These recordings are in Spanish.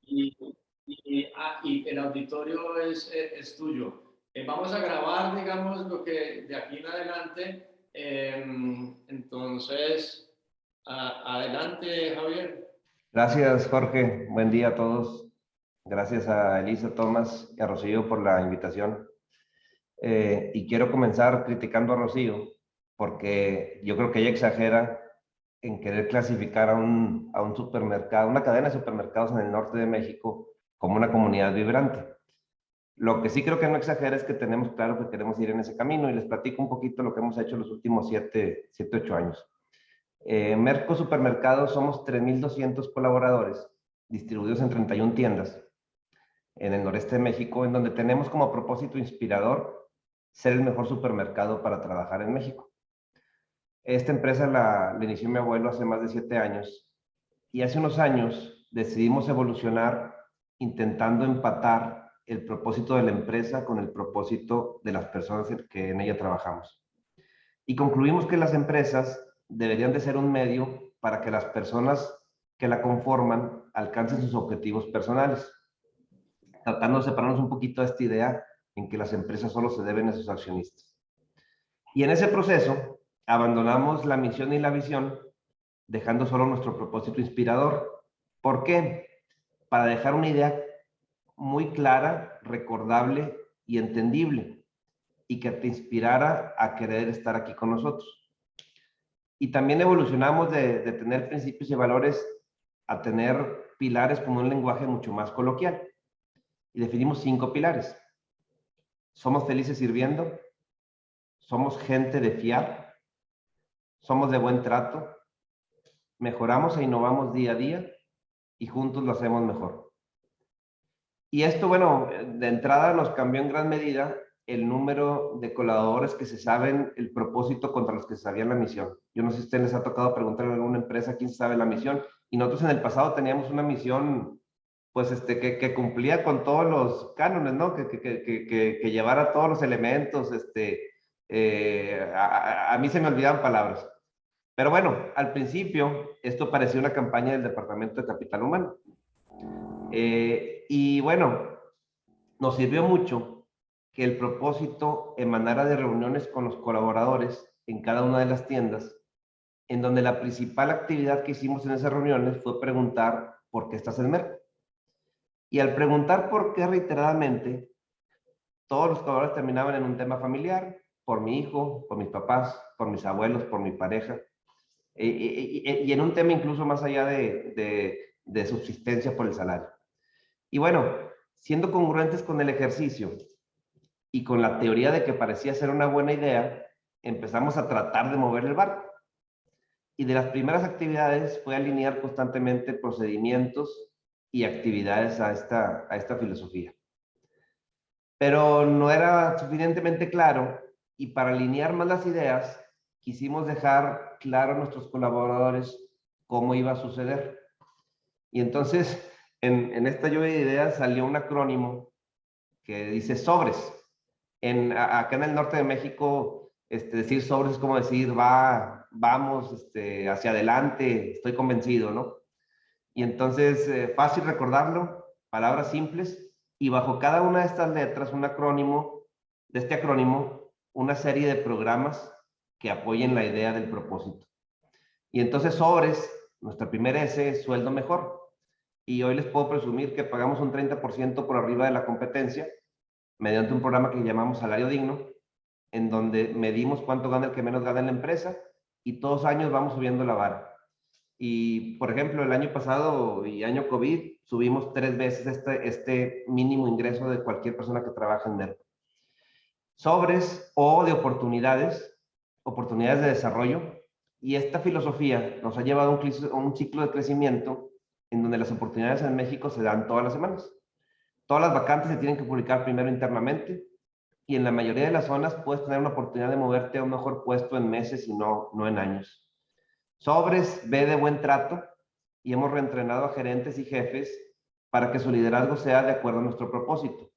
Y, y el auditorio es tuyo. Vamos a grabar, digamos, lo que de aquí en adelante. Entonces, adelante, Javier. Gracias, Jorge. Buen día a todos. Gracias a Elisa, Tomás y a Rocío por la invitación. Y quiero comenzar criticando a Rocío, porque yo creo que ella exagera en querer clasificar a un supermercado, una cadena de supermercados en el norte de México, como una comunidad vibrante. Lo que sí creo que no exagera es que tenemos claro que queremos ir en ese camino, y les platico un poquito lo que hemos hecho los últimos 8 años. Merco Supermercados somos 3,200 colaboradores distribuidos en 31 tiendas en el noreste de México, en donde tenemos como propósito inspirador ser el mejor supermercado para trabajar en México. Esta empresa la inició mi abuelo hace más de 7 años, y hace unos años decidimos evolucionar intentando empatar el propósito de la empresa con el propósito de las personas que en ella trabajamos. Y concluimos que las empresas deberían de ser un medio para que las personas que la conforman alcancen sus objetivos personales, tratando de separarnos un poquito de esta idea en que las empresas solo se deben a sus accionistas. Y en ese proceso abandonamos la misión y la visión, dejando solo nuestro propósito inspirador. ¿Por qué? Para dejar una idea muy clara, recordable y entendible, y que te inspirara a querer estar aquí con nosotros. Y también evolucionamos de tener principios y valores a tener pilares con un lenguaje mucho más coloquial. Y definimos 5 pilares. Somos felices sirviendo, somos gente de fiar, somos de buen trato, mejoramos e innovamos día a día y juntos lo hacemos mejor. Y esto, bueno, de entrada nos cambió en gran medida el número de colaboradores que se saben el propósito contra los que se sabía la misión. Yo no sé si a ustedes les ha tocado preguntarle a alguna empresa quién sabe la misión, y nosotros en el pasado teníamos una misión pues que cumplía con todos los cánones, ¿no? Que llevara todos los elementos, a mí se me olvidaban palabras. Pero bueno, al principio esto parecía una campaña del Departamento de Capital Humano. Y bueno, nos sirvió mucho que el propósito emanara de reuniones con los colaboradores en cada una de las tiendas, en donde la principal actividad que hicimos en esas reuniones fue preguntar por qué estás en Merco. Y al preguntar por qué reiteradamente, todos los colaboradores terminaban en un tema familiar: por mi hijo, por mis papás, por mis abuelos, por mi pareja, y en un tema incluso más allá de subsistencia por el salario. Y bueno, siendo congruentes con el ejercicio y con la teoría de que parecía ser una buena idea, empezamos a tratar de mover el barco. Y de las primeras actividades fue alinear constantemente procedimientos y actividades a esta filosofía. Pero no era suficientemente claro, y para alinear más las ideas, quisimos dejar claro a nuestros colaboradores cómo iba a suceder. Y entonces, en esta lluvia de ideas salió un acrónimo que dice sobres. Acá en el norte de México, decir sobres es como decir vamos, hacia adelante, estoy convencido, ¿no? Y entonces, fácil recordarlo, palabras simples, y bajo cada una de estas letras, de este acrónimo, una serie de programas que apoyen la idea del propósito. Y entonces sobres, nuestra primera S es sueldo mejor. Y hoy les puedo presumir que pagamos un 30% por arriba de la competencia, mediante un programa que llamamos Salario Digno, en donde medimos cuánto gana el que menos gana en la empresa, y todos los años vamos subiendo la vara. Y, por ejemplo, el año pasado y año COVID, subimos 3 veces este mínimo ingreso de cualquier persona que trabaja en Merco. Sobres o de oportunidades de desarrollo. Y esta filosofía nos ha llevado a un ciclo de crecimiento en donde las oportunidades en México se dan todas las semanas. Todas las vacantes se tienen que publicar primero internamente, y en la mayoría de las zonas puedes tener una oportunidad de moverte a un mejor puesto en meses y no en años. Sobres ve de buen trato, y hemos reentrenado a gerentes y jefes para que su liderazgo sea de acuerdo a nuestro propósito.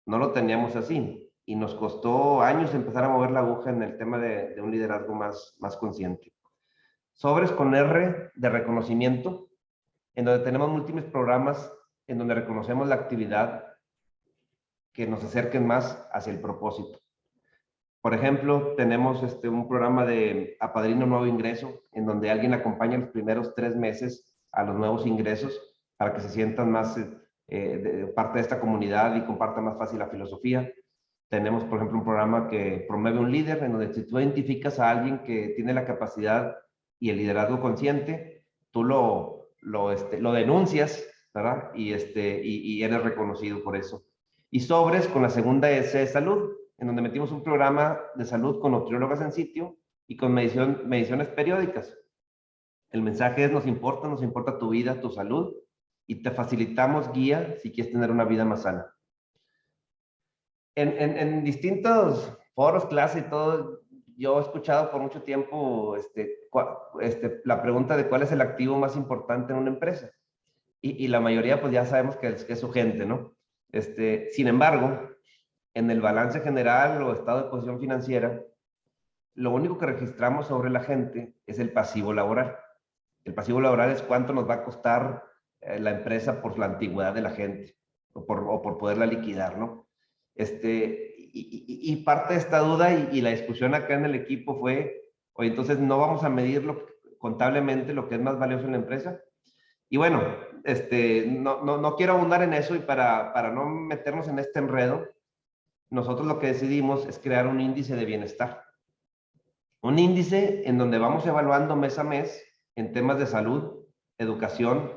No lo teníamos así, y nos costó años empezar a mover la aguja en el tema de un liderazgo más consciente. Sobres con R de reconocimiento. en donde tenemos múltiples programas en donde reconocemos la actividad que nos acerquen más hacia el propósito. Por ejemplo, tenemos un programa de Apadrino Nuevo Ingreso, en donde alguien acompaña los primeros 3 meses a los nuevos ingresos para que se sientan más parte de esta comunidad y compartan más fácil la filosofía. Tenemos, por ejemplo, un programa que promueve un líder, en donde si tú identificas a alguien que tiene la capacidad y el liderazgo consciente, tú lo denuncias, ¿verdad? Y eres reconocido por eso. Y sobres con la segunda S de salud, en donde metimos un programa de salud con nutriólogas en sitio y con mediciones periódicas. El mensaje es, nos importa tu vida, tu salud, y te facilitamos guía si quieres tener una vida más sana. En distintos foros, clases y todo, yo he escuchado por mucho tiempo la pregunta de cuál es el activo más importante en una empresa. Y la mayoría, pues ya sabemos que es su gente, ¿no? Sin embargo, en el balance general o estado de posición financiera, lo único que registramos sobre la gente es el pasivo laboral. El pasivo laboral es cuánto nos va a costar la empresa por la antigüedad de la gente o por poderla liquidar, ¿no? Y parte de esta duda y la discusión acá en el equipo fue, oye, entonces no vamos a medirlo contablemente lo que es más valioso en la empresa. Y bueno, no quiero abundar en eso y para no meternos en este enredo, nosotros lo que decidimos es crear un índice de bienestar. Un índice en donde vamos evaluando mes a mes en temas de salud, educación,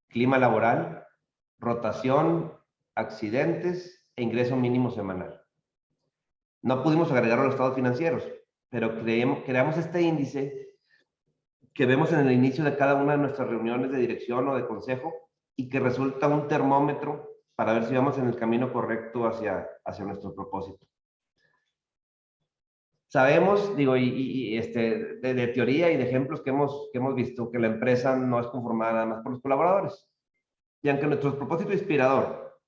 clima laboral, rotación, accidentes e ingreso mínimo semanal. No pudimos agregar a los estados financieros, pero creamos este índice que vemos en el inicio de cada una de nuestras reuniones de dirección o de consejo y que resulta un termómetro para ver si vamos en el camino correcto hacia nuestro propósito. Sabemos, digo, de teoría y de ejemplos que hemos visto, que la empresa no es conformada nada más por los colaboradores. Y aunque nuestro propósito inspirador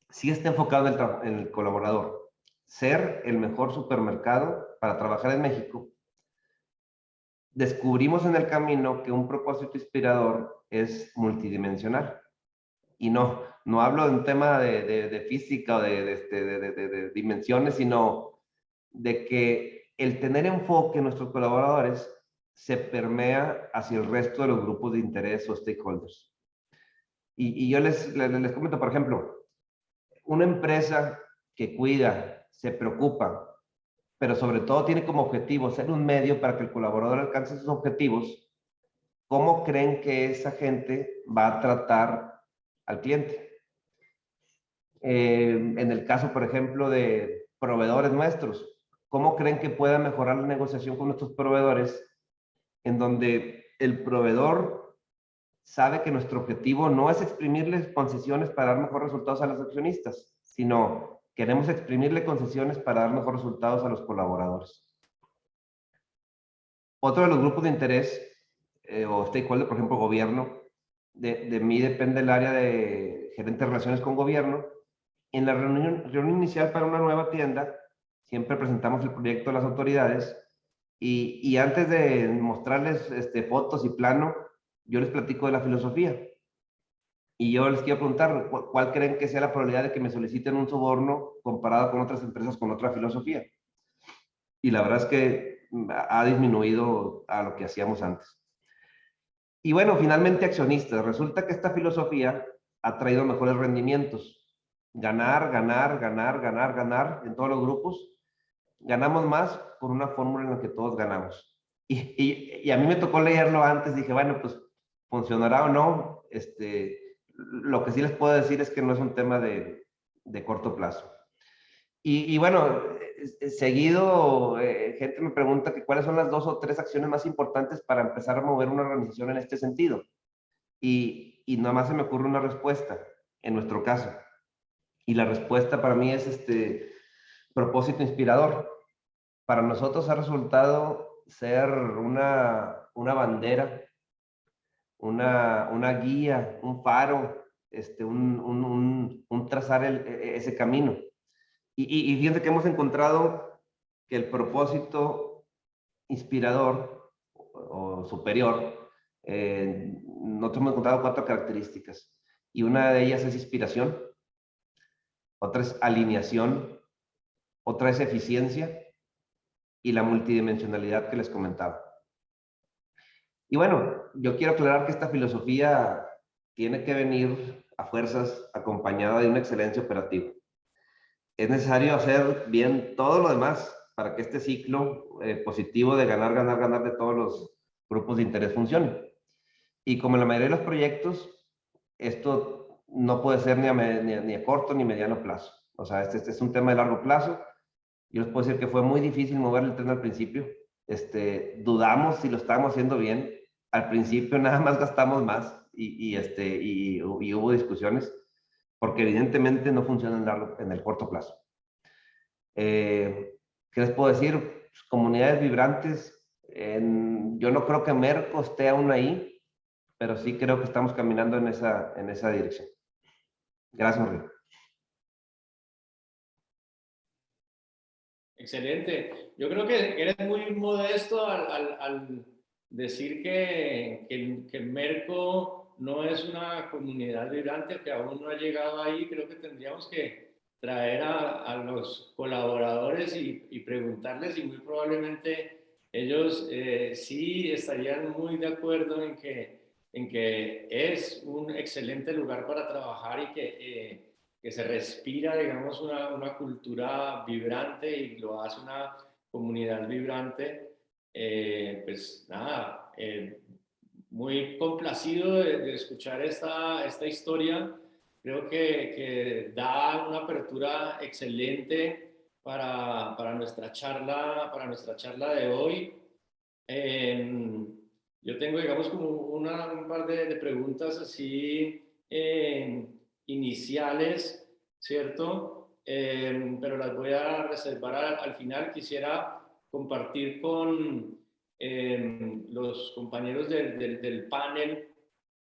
sí está enfocado en el colaborador, ser el mejor supermercado para trabajar en México, descubrimos en el camino que un propósito inspirador es multidimensional. Y no hablo de un tema de física o de dimensiones, sino de que el tener enfoque en nuestros colaboradores se permea hacia el resto de los grupos de interés o stakeholders. Y yo les comento, por ejemplo, una empresa que cuida, se preocupa, pero sobre todo tiene como objetivo ser un medio para que el colaborador alcance sus objetivos, ¿cómo creen que esa gente va a tratar al cliente? En el caso, por ejemplo, de proveedores nuestros, ¿cómo creen que pueda mejorar la negociación con nuestros proveedores en donde el proveedor sabe que nuestro objetivo no es exprimirles concesiones para dar mejores resultados a los accionistas, sino queremos exprimirle concesiones para dar mejores resultados a los colaboradores? Otro de los grupos de interés o stakeholder, por ejemplo, gobierno, de mí depende el área de gerente de relaciones con gobierno. En la reunión inicial para una nueva tienda, siempre presentamos el proyecto a las autoridades y antes de mostrarles fotos y plano, yo les platico de la filosofía. Y yo les quiero preguntar, ¿cuál creen que sea la probabilidad de que me soliciten un soborno comparado con otras empresas con otra filosofía? Y la verdad es que ha disminuido a lo que hacíamos antes. Y bueno, finalmente accionistas. Resulta que esta filosofía ha traído mejores rendimientos. Ganar, ganar, ganar, ganar, ganar en todos los grupos. Ganamos más por una fórmula en la que todos ganamos. Y a mí me tocó leerlo antes. Dije, bueno, pues funcionará o no. Lo que sí les puedo decir es que no es un tema de corto plazo. Y bueno, seguido, gente me pregunta que cuáles son las 2 o 3 acciones más importantes para empezar a mover una organización en este sentido. Y nada más se me ocurre una respuesta, en nuestro caso. Y la respuesta para mí es propósito inspirador. Para nosotros ha resultado ser una bandera, una guía, un faro, un trazar ese camino. Y fíjense que hemos encontrado que el propósito inspirador o superior nosotros hemos encontrado 4 características y una de ellas es inspiración, otra es alineación, otra es eficiencia y la multidimensionalidad que les comentaba. Y bueno, yo quiero aclarar que esta filosofía tiene que venir a fuerzas acompañada de una excelencia operativa. Es necesario hacer bien todo lo demás para que este ciclo positivo de ganar, ganar, ganar de todos los grupos de interés funcione. Y como en la mayoría de los proyectos, esto no puede ser ni a corto ni mediano plazo. O sea, este es un tema de largo plazo. Yo les puedo decir que fue muy difícil mover el tren al principio. Dudamos si lo estábamos haciendo bien. Al principio nada más gastamos más y hubo discusiones porque evidentemente no funciona en el corto plazo. ¿Qué les puedo decir? Pues, comunidades vibrantes, yo no creo que Merco esté aún ahí, pero sí creo que estamos caminando en esa dirección. Gracias, Mauricio. Excelente. Yo creo que eres muy modesto al decir que Merco no es una comunidad vibrante, que aún no ha llegado ahí. Creo que tendríamos que traer a los colaboradores y preguntarles, y muy probablemente ellos sí estarían muy de acuerdo en que es un excelente lugar para trabajar y que se respira, digamos, una cultura vibrante y lo hace una comunidad vibrante. Pues nada, muy complacido de escuchar esta historia. Creo que da una apertura excelente para nuestra charla de hoy. Yo tengo, digamos, como un par de preguntas así iniciales, ¿cierto? Pero las voy a reservar al final. Quisiera compartir con los compañeros del panel,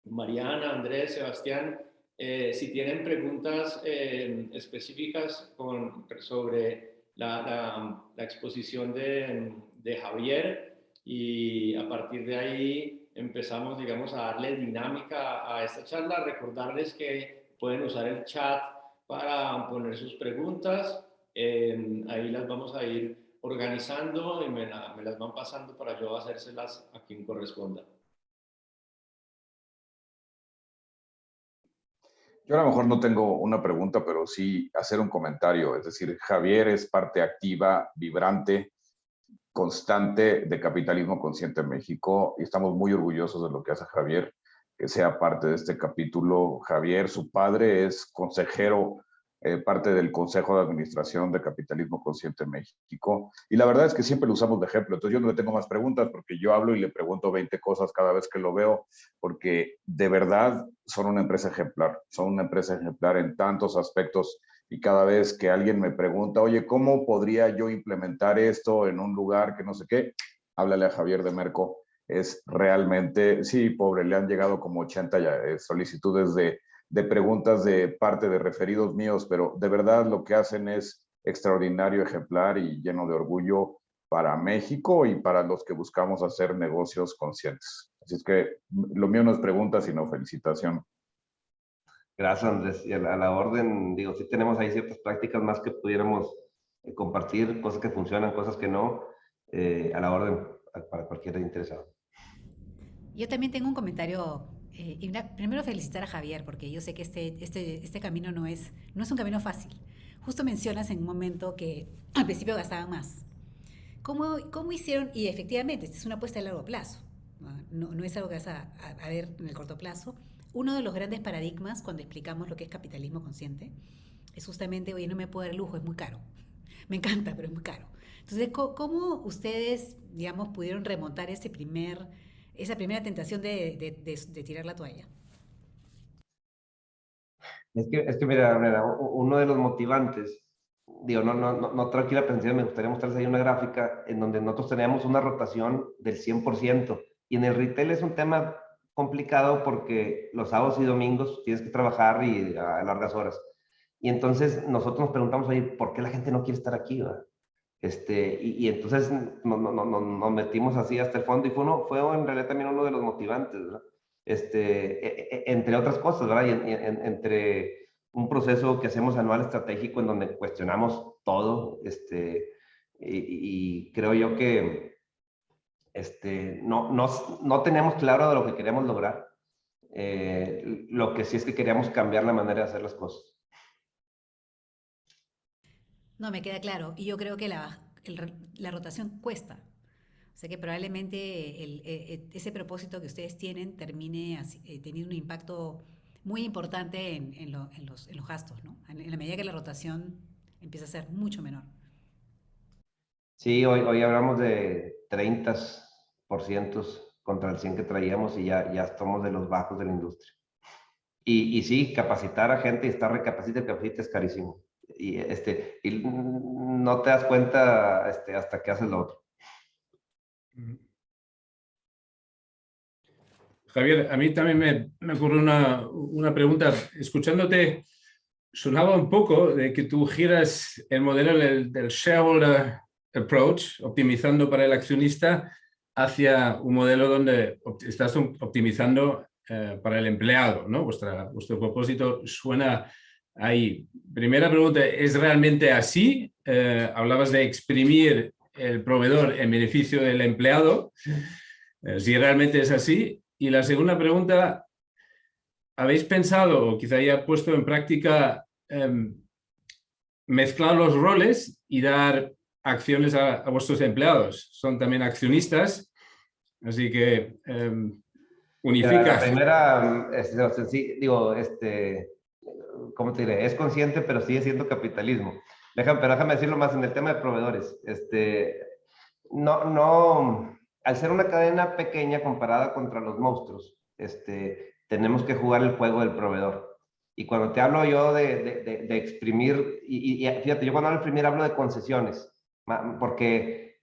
Mariana, Andrés, Sebastián, si tienen preguntas específicas sobre la exposición de Javier, y a partir de ahí empezamos, digamos, a darle dinámica a esta charla. Recordarles que pueden usar el chat para poner sus preguntas. Ahí las vamos a ir organizando y me las van pasando para yo hacérselas a quien corresponda. Yo a lo mejor no tengo una pregunta, pero sí hacer un comentario. Es decir, Javier es parte activa, vibrante, constante de Capitalismo Consciente en México y estamos muy orgullosos de lo que hace Javier, que sea parte de este capítulo. Javier, su padre, es consejero, parte del Consejo de Administración de Capitalismo Consciente en México, y la verdad es que siempre lo usamos de ejemplo. Entonces yo no le tengo más preguntas porque yo hablo y le pregunto 20 cosas cada vez que lo veo, porque de verdad son una empresa ejemplar en tantos aspectos. Y cada vez que alguien me pregunta, oye, ¿cómo podría yo implementar esto en un lugar que no sé qué? Háblale a Javier de Merco. Es realmente, sí, pobre, le han llegado como 80 solicitudes de preguntas de parte de referidos míos, pero de verdad lo que hacen es extraordinario, ejemplar y lleno de orgullo para México y para los que buscamos hacer negocios conscientes. Así es que lo mío no es pregunta, sino felicitación. Gracias, Andrés. Y a la orden, digo, sí tenemos ahí ciertas prácticas más que pudiéramos compartir, cosas que funcionan, cosas que no, a la orden para cualquier interesado. Yo también tengo un comentario. Primero felicitar a Javier, porque yo sé que este camino no es un camino fácil. Justo mencionas en un momento que al principio gastaban más. ¿Cómo hicieron? Y efectivamente, esta es una apuesta a largo plazo. No es algo que vas a ver en el corto plazo. Uno de los grandes paradigmas cuando explicamos lo que es capitalismo consciente es justamente, oye, no me puedo dar el lujo, es muy caro. Me encanta, pero es muy caro. Entonces, ¿cómo ustedes, digamos, pudieron remontar esa primera tentación de tirar la toalla? Es que mira, uno de los motivantes, digo, no traigo la pensión, me gustaría mostrarles ahí una gráfica en donde nosotros teníamos una rotación del 100%, y en el retail es un tema complicado porque los sábados y domingos tienes que trabajar y a largas horas. Y entonces nosotros nos preguntamos, oye, ¿por qué la gente no quiere estar aquí, ¿verdad? Y entonces nos metimos así hasta el fondo y fue en realidad también uno de los motivantes, ¿verdad? entre otras cosas, ¿verdad? Entre un proceso que hacemos anual estratégico en donde cuestionamos todo, y creo yo que no teníamos claro de lo que queríamos lograr. Lo que sí es que queríamos cambiar la manera de hacer las cosas. No, me queda claro. Y yo creo que la rotación cuesta. O sea que probablemente ese propósito que ustedes tienen termine teniendo un impacto muy importante en los gastos, ¿no? En la medida que la rotación empieza a ser mucho menor. Sí, hoy hablamos de 30% contra el 100 que traíamos y ya estamos de los bajos de la industria. Y sí, capacitar a gente y estar recapacita es carísimo. Y no te das cuenta hasta que haces lo otro. Javier, a mí también me ocurre una pregunta. Escuchándote, sonaba un poco de que tú giras el modelo del shareholder approach, optimizando para el accionista, hacia un modelo donde estás optimizando para el empleado, ¿no? Vuestro propósito suena ahí. Primera pregunta, ¿es realmente así? Hablabas de exprimir el proveedor en beneficio del empleado. Si realmente es así. Y la segunda pregunta, ¿habéis pensado o quizá ya puesto en práctica mezclar los roles y dar acciones a vuestros empleados? Son también accionistas, así que unificas. La primera, sí, digo, ¿cómo te diré? Es consciente, pero sigue siendo capitalismo. Pero déjame decirlo más en el tema de proveedores. No, al ser una cadena pequeña comparada contra los monstruos, tenemos que jugar el juego del proveedor. Y cuando te hablo yo de exprimir, y fíjate, yo cuando hablo de exprimir hablo de concesiones, porque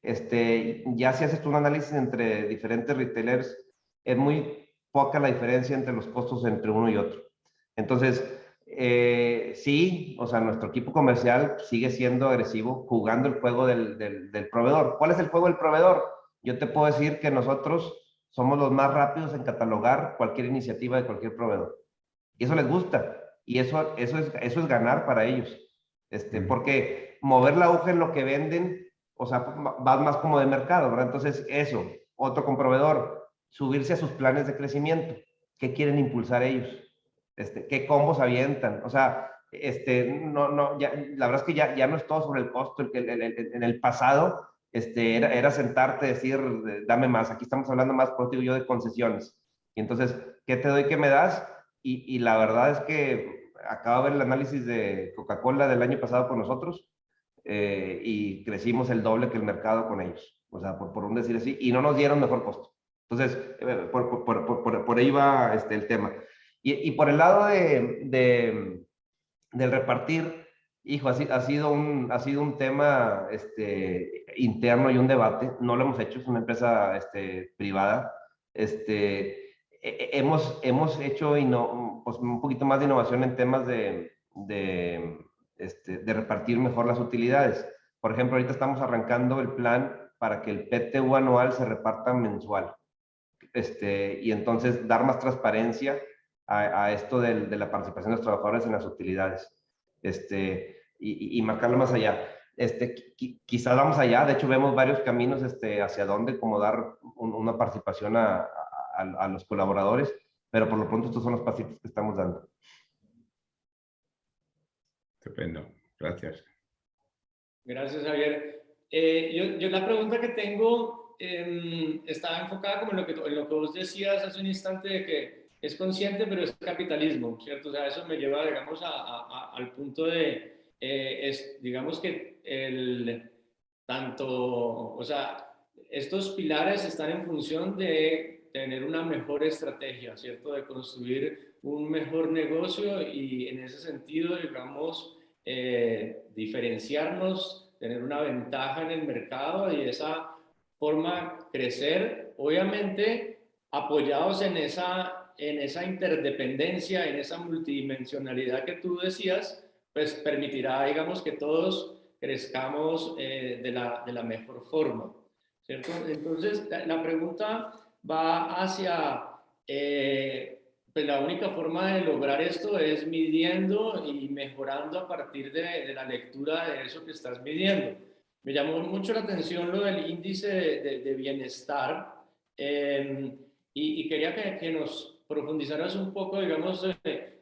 ya si haces un análisis entre diferentes retailers, es muy poca la diferencia entre los costos entre uno y otro. Entonces, sí, o sea, nuestro equipo comercial sigue siendo agresivo, jugando el juego del proveedor. ¿Cuál es el juego del proveedor? Yo te puedo decir que nosotros somos los más rápidos en catalogar cualquier iniciativa de cualquier proveedor. Y eso les gusta. Y eso es ganar para ellos. Porque mover la aguja en lo que venden, o sea, vas más como de mercado, ¿verdad? Entonces, eso. Otro con proveedor, subirse a sus planes de crecimiento. ¿Qué quieren impulsar ellos? ¿Qué combos avientan? O sea, la verdad es que ya no es todo sobre el costo. En el pasado, era sentarte y decir, dame más. Aquí estamos hablando más, por digo yo, de concesiones. Y entonces, ¿qué te doy, qué me das? Y la verdad es que acabo de ver el análisis de Coca-Cola del año pasado con nosotros, y crecimos el doble que el mercado con ellos. O sea, por un decir así, y no nos dieron mejor costo. Entonces, por ahí va el tema. Y por el lado del repartir, hijo, ha sido un tema interno y un debate. No lo hemos hecho, es una empresa privada. Hemos hecho pues, un poquito más de innovación en temas de repartir mejor las utilidades. Por ejemplo, ahorita estamos arrancando el plan para que el PTU anual se reparta mensual. Y entonces dar más transparencia a esto de la participación de los trabajadores en las utilidades, y marcarlo más allá. Quizás vamos allá, de hecho vemos varios caminos hacia dónde, como dar una participación a los colaboradores, pero por lo pronto estos son los pasitos que estamos dando. Estupendo, gracias. Gracias, Javier. Yo la pregunta que tengo está enfocada como en lo que vos decías hace un instante, de que es consciente, pero es capitalismo, ¿cierto? O sea, eso me lleva, digamos, al punto de, digamos que o sea, estos pilares están en función de tener una mejor estrategia, ¿cierto? De construir un mejor negocio y en ese sentido, digamos, diferenciarnos, tener una ventaja en el mercado y de esa forma crecer, obviamente apoyados en esa interdependencia, en esa multidimensionalidad que tú decías, pues permitirá, digamos, que todos crezcamos de la mejor forma, ¿cierto? Entonces, la pregunta va hacia pues la única forma de lograr esto es midiendo y mejorando a partir de la lectura de eso que estás midiendo. Me llamó mucho la atención lo del índice de bienestar, y quería que nos profundizaras un poco, digamos,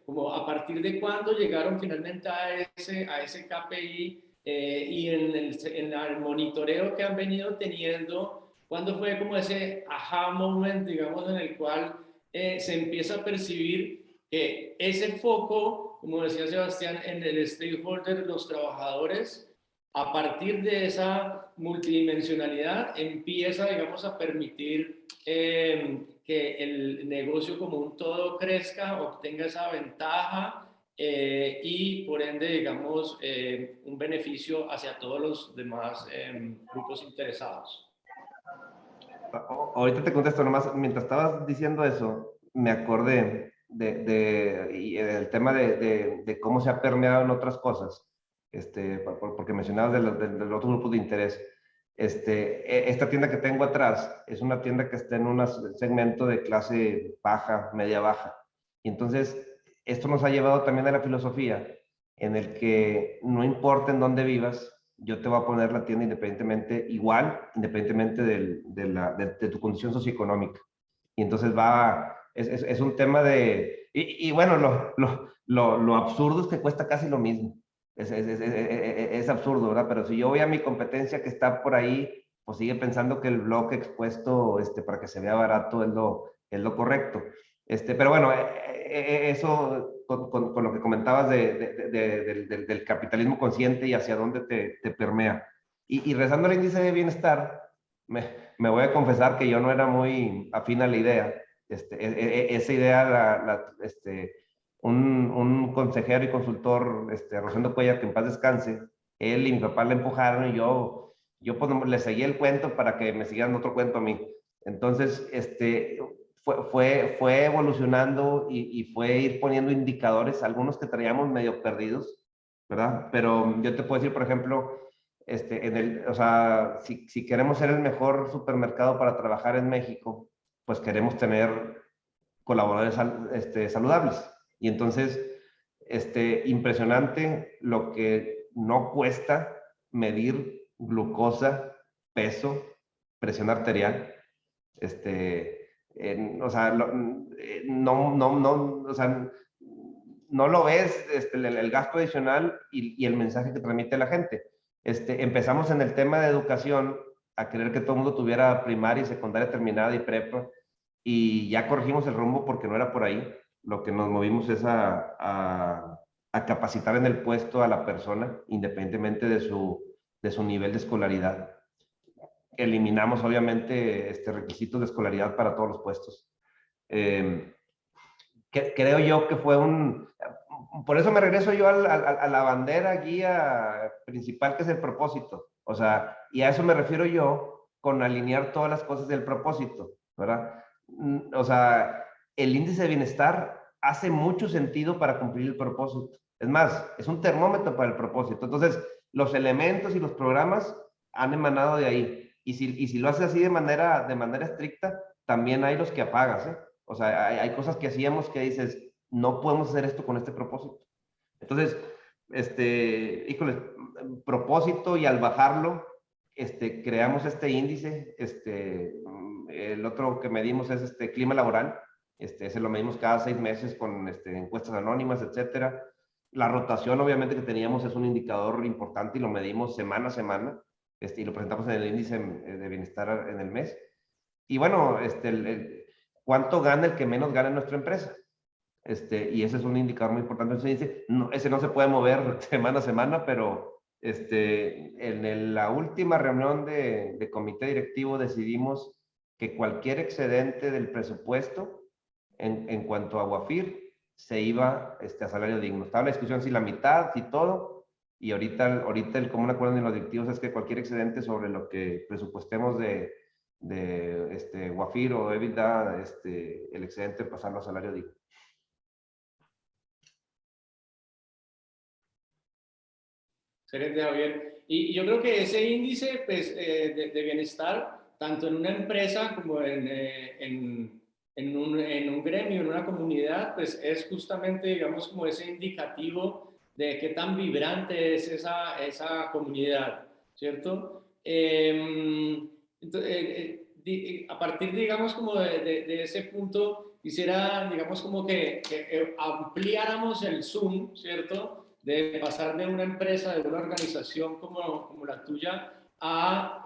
como a partir de cuándo llegaron finalmente a ese KPI, y en el monitoreo que han venido teniendo, cuándo fue como ese aha moment, digamos, en el cual se empieza a percibir que ese foco, como decía Sebastián, en el stakeholder, los trabajadores, a partir de esa multidimensionalidad empieza, digamos, a permitir que el negocio como un todo crezca, obtenga esa ventaja, y por ende, digamos, un beneficio hacia todos los demás grupos interesados. Ahorita te contesto nomás, mientras estabas diciendo eso, me acordé y el tema de cómo se ha permeado en otras cosas, porque mencionabas del otro grupo de interés. Esta tienda que tengo atrás es una tienda que está en un segmento de clase baja, media baja. Y entonces, esto nos ha llevado también a la filosofía en el que no importa en dónde vivas, yo te voy a poner la tienda independientemente, igual, independientemente de tu condición socioeconómica. Y entonces es un tema de, y bueno, lo absurdo es que cuesta casi lo mismo. Es absurdo, ¿verdad? Pero si yo voy a mi competencia que está por ahí, pues sigue pensando que el bloque expuesto para que se vea barato es lo correcto. Pero bueno, eso con lo que comentabas del capitalismo consciente y hacia dónde te permea. Y rezando el índice de bienestar, me voy a confesar que yo no era muy afín a la idea. Esa idea, un consejero y consultor, Rosendo Cuellar, que en paz descanse, él y mi papá le empujaron y yo pues, le seguí el cuento para que me siguieran otro cuento a mí. Entonces, fue evolucionando y fue ir poniendo indicadores, algunos que traíamos medio perdidos, ¿verdad? Pero yo te puedo decir, por ejemplo, o sea, si queremos ser el mejor supermercado para trabajar en México, pues queremos tener colaboradores saludables. Y entonces, impresionante lo que no cuesta medir glucosa, peso, presión arterial. O sea, o sea, no lo ves el gasto adicional y el mensaje que transmite la gente. Empezamos en el tema de educación a querer que todo el mundo tuviera primaria y secundaria terminada y prepa, y ya corregimos el rumbo porque no era por ahí. Lo que nos movimos es a capacitar en el puesto a la persona, independientemente de su nivel de escolaridad. Eliminamos, obviamente, requisitos de escolaridad para todos los puestos. Creo yo que fue por eso me regreso yo a la bandera guía principal, que es el propósito. O sea, y a eso me refiero yo con alinear todas las cosas del propósito, ¿verdad? O sea, el índice de bienestar hace mucho sentido para cumplir el propósito. Es más, es un termómetro para el propósito. Entonces, los elementos y los programas han emanado de ahí. Y si lo haces así de manera estricta, también hay los que apagas, ¿eh? O sea, hay cosas que hacíamos que dices, no podemos hacer esto con este propósito. Entonces, híjole, propósito, y al bajarlo, creamos este índice. El otro que medimos es clima laboral. Ese lo medimos cada 6 meses con encuestas anónimas, etcétera. La rotación, obviamente, que teníamos es un indicador importante y lo medimos semana a semana, y lo presentamos en el índice de bienestar en el mes. Y bueno, ¿cuánto gana el que menos gana en nuestra empresa? Y ese es un indicador muy importante. Entonces, ese no se puede mover semana a semana, pero en la última reunión de comité directivo decidimos que cualquier excedente del presupuesto en cuanto a Guafir se iba a salario digno. Estaba la discusión si la mitad, si todo, y ahorita el común acuerdo de los directivos es que cualquier excedente sobre lo que presupuestemos de Guafir o EBITDA, el excedente pasarlo a salario digno. Excelente, Javier. Y yo creo que ese índice, pues, de bienestar, tanto en una empresa como en un gremio, en una comunidad, pues es justamente, digamos, como ese indicativo de qué tan vibrante es esa comunidad, ¿cierto? A partir, digamos, como de ese punto, quisiera, digamos, como que ampliáramos el zoom, ¿cierto? De pasar de una empresa, de una organización como la tuya, a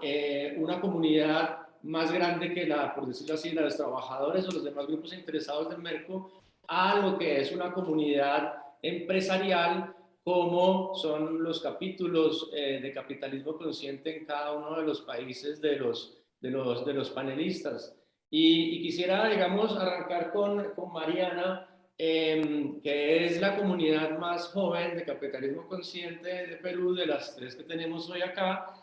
una comunidad más grande que la, por decirlo así, la de los trabajadores o los demás grupos interesados del Merco, a lo que es una comunidad empresarial, como son los capítulos de capitalismo consciente en cada uno de los países de los panelistas. Y quisiera, digamos, arrancar con Mariana, que es la comunidad más joven de capitalismo consciente de Perú, de las tres que tenemos hoy acá,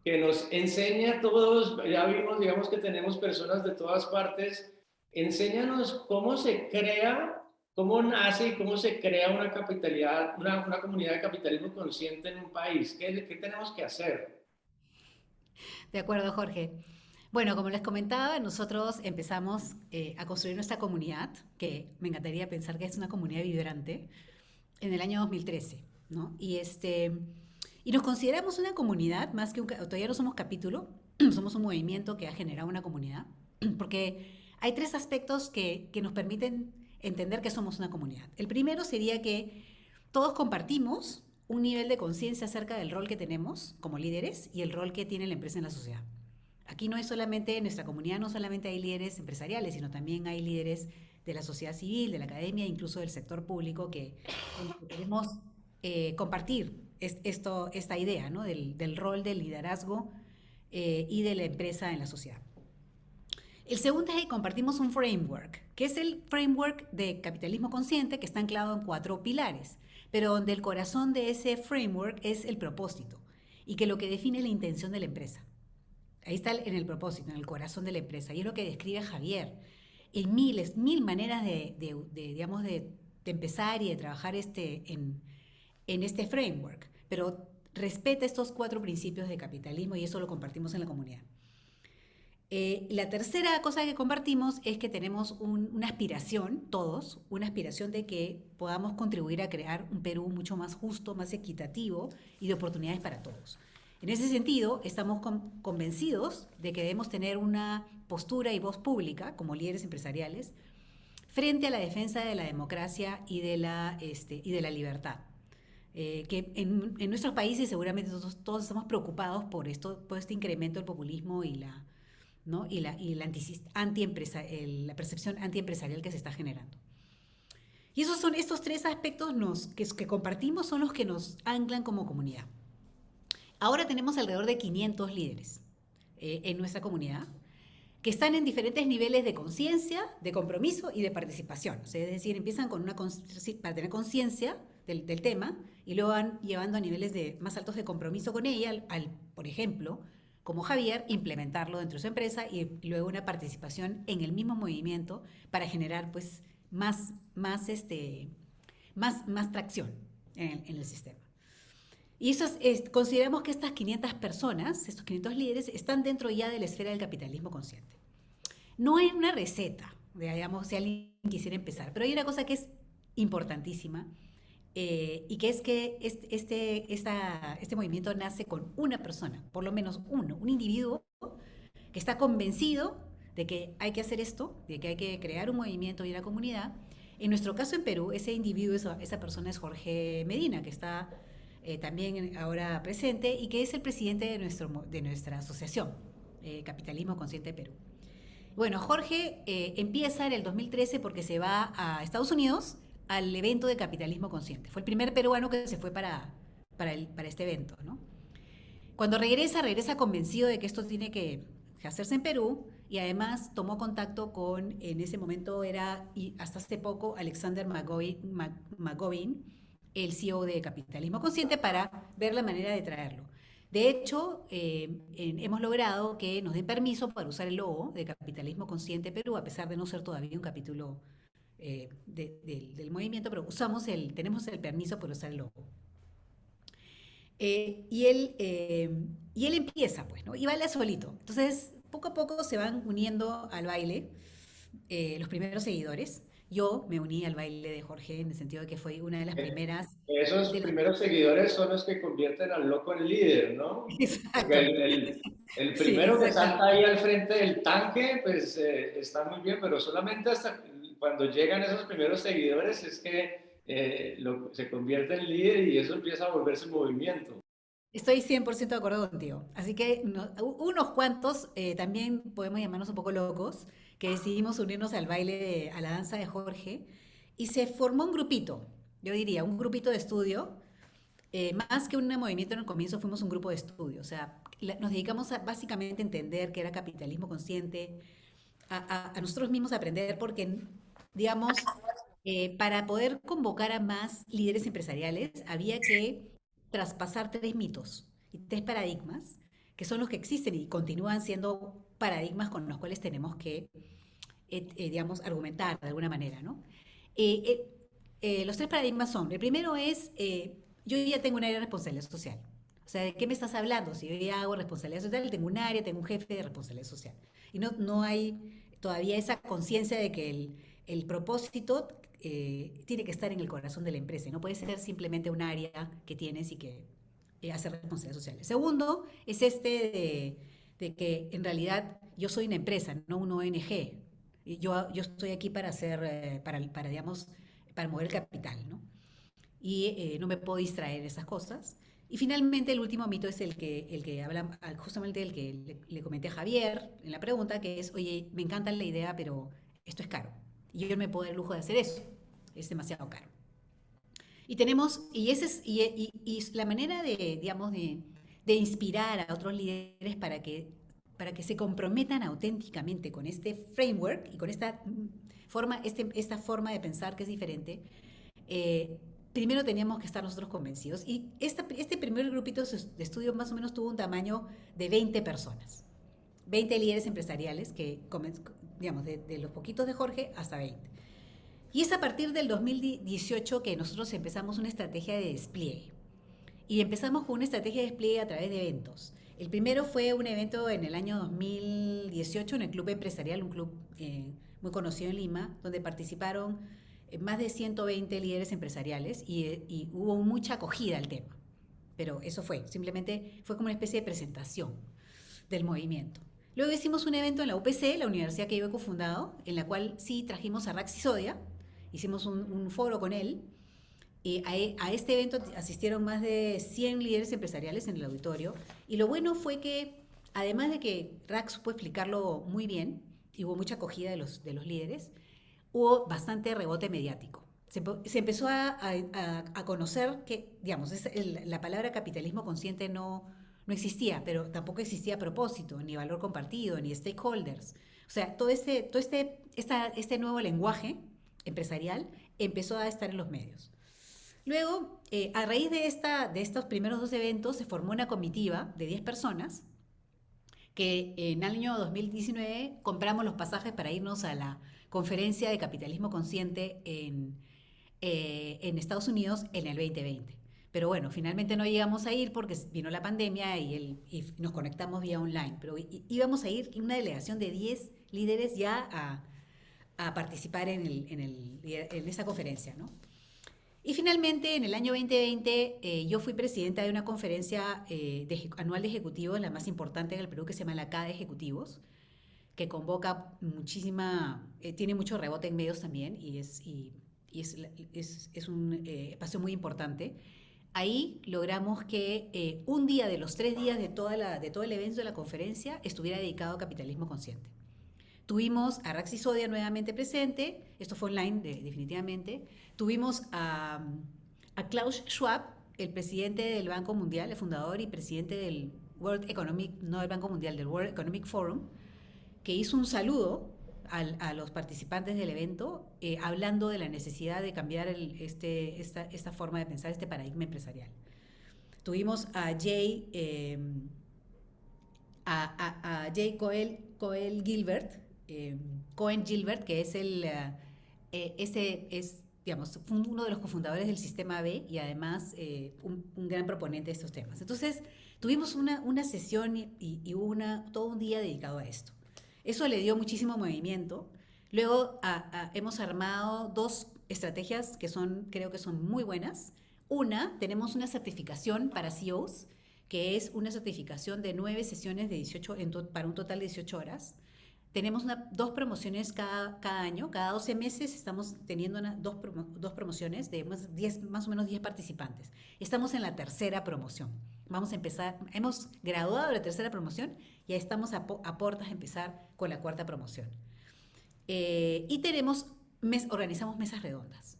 que nos enseña a todos, ya vimos, digamos que tenemos personas de todas partes, enséñanos cómo se crea, cómo nace y cómo se crea una capitalidad, una comunidad de capitalismo consciente en un país. ¿Qué tenemos que hacer? De acuerdo, Jorge. Bueno, como les comentaba, nosotros empezamos a construir nuestra comunidad, que me encantaría pensar que es una comunidad vibrante, en el año 2013, ¿no? Y nos consideramos una comunidad, más que todavía no somos capítulo, somos un movimiento que ha generado una comunidad, porque hay tres aspectos que nos permiten entender que somos una comunidad. El primero sería que todos compartimos un nivel de conciencia acerca del rol que tenemos como líderes y el rol que tiene la empresa en la sociedad. Aquí no es solamente, en nuestra comunidad no solamente hay líderes empresariales, sino también hay líderes de la sociedad civil, de la academia, incluso del sector público, que queremos compartir esta idea, ¿no? del rol del liderazgo y de la empresa en la sociedad. El segundo es que compartimos un framework, que es el framework de capitalismo consciente, que está anclado en 4 pilares, pero donde el corazón de ese framework es el propósito y que lo que define es la intención de la empresa. Ahí está en el propósito, en el corazón de la empresa. Y es lo que describe Javier. En mil maneras digamos, de empezar y de trabajar en este framework. Pero respeta estos 4 principios de capitalismo y eso lo compartimos en la comunidad. La tercera cosa que compartimos es que tenemos una aspiración, todos, una aspiración de que podamos contribuir a crear un Perú mucho más justo, más equitativo y de oportunidades para todos. En ese sentido, estamos convencidos de que debemos tener una postura y voz pública como líderes empresariales frente a la defensa de la democracia y de la libertad. Que en nuestros países seguramente todos estamos preocupados por este incremento del populismo y la percepción antiempresarial que se está generando. Y estos 3 aspectos que compartimos son los que nos anclan como comunidad. Ahora tenemos alrededor de 500 líderes en nuestra comunidad que están en diferentes niveles de conciencia, de compromiso y de participación. O sea, es decir, empiezan para tener conciencia del tema y luego van llevando a niveles más altos de compromiso con ella, por ejemplo, como Javier, implementarlo dentro de su empresa y luego una participación en el mismo movimiento para generar pues, más tracción en el sistema. Y consideramos que estas 500 personas, estos 500 líderes, están dentro ya de la esfera del capitalismo consciente. No hay una receta, digamos, si alguien quisiera empezar, pero hay una cosa que es importantísima y que es que este movimiento nace con una persona, por lo menos un individuo que está convencido de que hay que hacer esto, de que hay que crear un movimiento y una comunidad. En nuestro caso en Perú, ese individuo, esa persona es Jorge Medina, que está también ahora presente y que es el presidente de nuestra asociación, Capitalismo Consciente Perú. Bueno, Jorge empieza en el 2013 porque se va a Estados Unidos al evento de Capitalismo Consciente. Fue el primer peruano que se fue para este evento, ¿no? Cuando regresa convencido de que esto tiene que hacerse en Perú y además tomó contacto con, en ese momento y hasta hace poco, Alexander McGovern, el CEO de Capitalismo Consciente, para ver la manera de traerlo. De hecho, hemos logrado que nos den permiso para usar el logo de Capitalismo Consciente Perú, a pesar de no ser todavía un capítulo del movimiento, pero tenemos el permiso para usar el logo. Y él empieza, pues, ¿no? Y baila solito. Entonces, poco a poco se van uniendo al baile los primeros seguidores. Yo me uní al baile de Jorge en el sentido de que fue una de las primeras. Esos De las... primeros seguidores son los que convierten al loco en líder, ¿no? Porque Exacto. el Sí, primero que exactamente. salta ahí al frente del tanque, pues está muy bien, pero solamente hasta cuando llegan esos primeros seguidores es que se convierte en líder y eso empieza a volverse movimiento. Estoy 100% de acuerdo contigo. Así que unos cuantos también podemos llamarnos un poco locos, que decidimos unirnos al baile, a la danza de Jorge, y se formó un grupito, yo diría, un grupito de estudio. Más que un movimiento en el comienzo, fuimos un grupo de estudio. O sea, nos dedicamos a básicamente entender qué era capitalismo consciente, a nosotros mismos aprender, porque, digamos, para poder convocar a más líderes empresariales, había que traspasar tres mitos y tres paradigmas, que son los que existen y continúan siendo paradigmas con los cuales tenemos que, digamos, argumentar de alguna manera, ¿no? Eh, los tres paradigmas son, el primero es, yo ya tengo un área de responsabilidad social. O sea, ¿de qué me estás hablando? Si yo ya hago responsabilidad social, tengo un área, tengo un jefe de responsabilidad social. Y no hay todavía esa conciencia de que el propósito tiene que estar en el corazón de la empresa. No puede ser simplemente un área que tienes y que hace responsabilidad social. El segundo es este de que en realidad yo soy una empresa, no una ONG. Y yo estoy aquí para hacer, digamos, para mover el capital, ¿no? Y no me puedo distraer de esas cosas. Y finalmente el último mito es el que habla, justamente el que le comenté a Javier en la pregunta, que es, oye, me encanta la idea, pero esto es caro. Y yo no me puedo dar el lujo de hacer eso. Es demasiado caro. Y tenemos, y la manera de, digamos, de inspirar a otros líderes para que se comprometan auténticamente con este framework y con esta forma, esta forma de pensar que es diferente, primero teníamos que estar nosotros convencidos. Y este primer grupito de estudio más o menos tuvo un tamaño de 20 personas. 20 líderes empresariales que, digamos, de los poquitos de Jorge hasta 20. Y es a partir del 2018 que nosotros empezamos una estrategia de despliegue. Y empezamos con una estrategia de despliegue a través de eventos. El primero fue un evento en el año 2018 en el Club Empresarial, un club muy conocido en Lima, donde participaron más de 120 líderes empresariales y hubo mucha acogida al tema. Pero eso simplemente fue como una especie de presentación del movimiento. Luego hicimos un evento en la UPC, la universidad que yo he cofundado, en la cual sí trajimos a Raxi Sodia, hicimos un foro con él. A este evento asistieron más de 100 líderes empresariales en el auditorio. Y lo bueno fue que, además de que Rax supo explicarlo muy bien, y hubo mucha acogida de los líderes, hubo bastante rebote mediático. Se empezó a conocer que, digamos, la palabra capitalismo consciente no existía, pero tampoco existía propósito, ni valor compartido, ni stakeholders. O sea, todo este nuevo lenguaje empresarial empezó a estar en los medios. Luego, a raíz de estos primeros dos eventos, se formó una comitiva de 10 personas que en el año 2019 compramos los pasajes para irnos a la conferencia de capitalismo consciente en Estados Unidos en el 2020. Pero bueno, finalmente no llegamos a ir porque vino la pandemia y nos conectamos vía online. Pero íbamos a ir una delegación de 10 líderes ya a participar en esa conferencia, ¿no? Y finalmente, en el año 2020, yo fui presidenta de una conferencia anual de ejecutivos, la más importante en el Perú, que se llama la CADE Ejecutivos, que convoca tiene mucho rebote en medios también y es un espacio muy importante. Ahí logramos que un día de los 3 días de todo el evento de la conferencia estuviera dedicado a capitalismo consciente. Tuvimos a Raxi Sodia nuevamente presente, esto fue online definitivamente. Tuvimos a Klaus Schwab, el presidente del Banco Mundial, el fundador y presidente del World Economic, no del Banco Mundial, del World Economic Forum, que hizo un saludo a los participantes del evento, hablando de la necesidad de cambiar esta forma de pensar, este paradigma empresarial. Tuvimos a Jay Cohen Gilbert, que es digamos, fue uno de los cofundadores del Sistema B y además un gran proponente de estos temas. Entonces, tuvimos una sesión y hubo todo un día dedicado a esto. Eso le dio muchísimo movimiento. Luego hemos armado 2 estrategias que creo que son muy buenas. Una, tenemos una certificación para CEOs, que es una certificación de 9 sesiones de 18, para un total de 18 horas. Tenemos 2 promociones cada año, cada 12 meses estamos teniendo dos promociones de más o menos 10 participantes. Estamos en la tercera promoción. Vamos a empezar, hemos graduado la tercera promoción y ya estamos a puertas de empezar con la cuarta promoción. Y organizamos mesas redondas.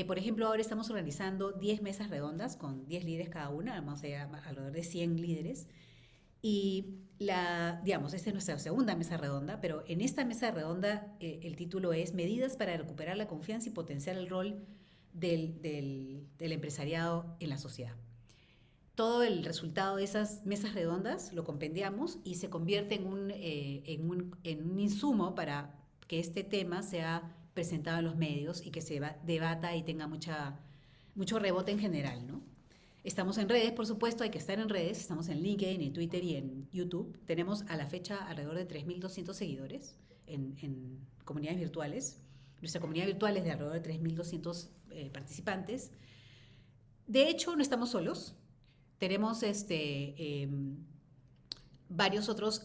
Por ejemplo, ahora estamos organizando 10 mesas redondas con 10 líderes cada una, vamos a llegar alrededor de 100 líderes. Y digamos, esta es nuestra segunda mesa redonda, pero en esta mesa redonda el título es Medidas para recuperar la confianza y potenciar el rol del empresariado en la sociedad. Todo el resultado de esas mesas redondas lo compendiamos y se convierte en un insumo para que este tema sea presentado en los medios y que se debata y tenga mucho rebote en general, ¿no? Estamos en redes, por supuesto, hay que estar en redes. Estamos en LinkedIn, en Twitter y en YouTube. Tenemos a la fecha alrededor de 3.200 seguidores en comunidades virtuales. Nuestra comunidad virtual es de alrededor de 3.200 participantes. De hecho, no estamos solos. Tenemos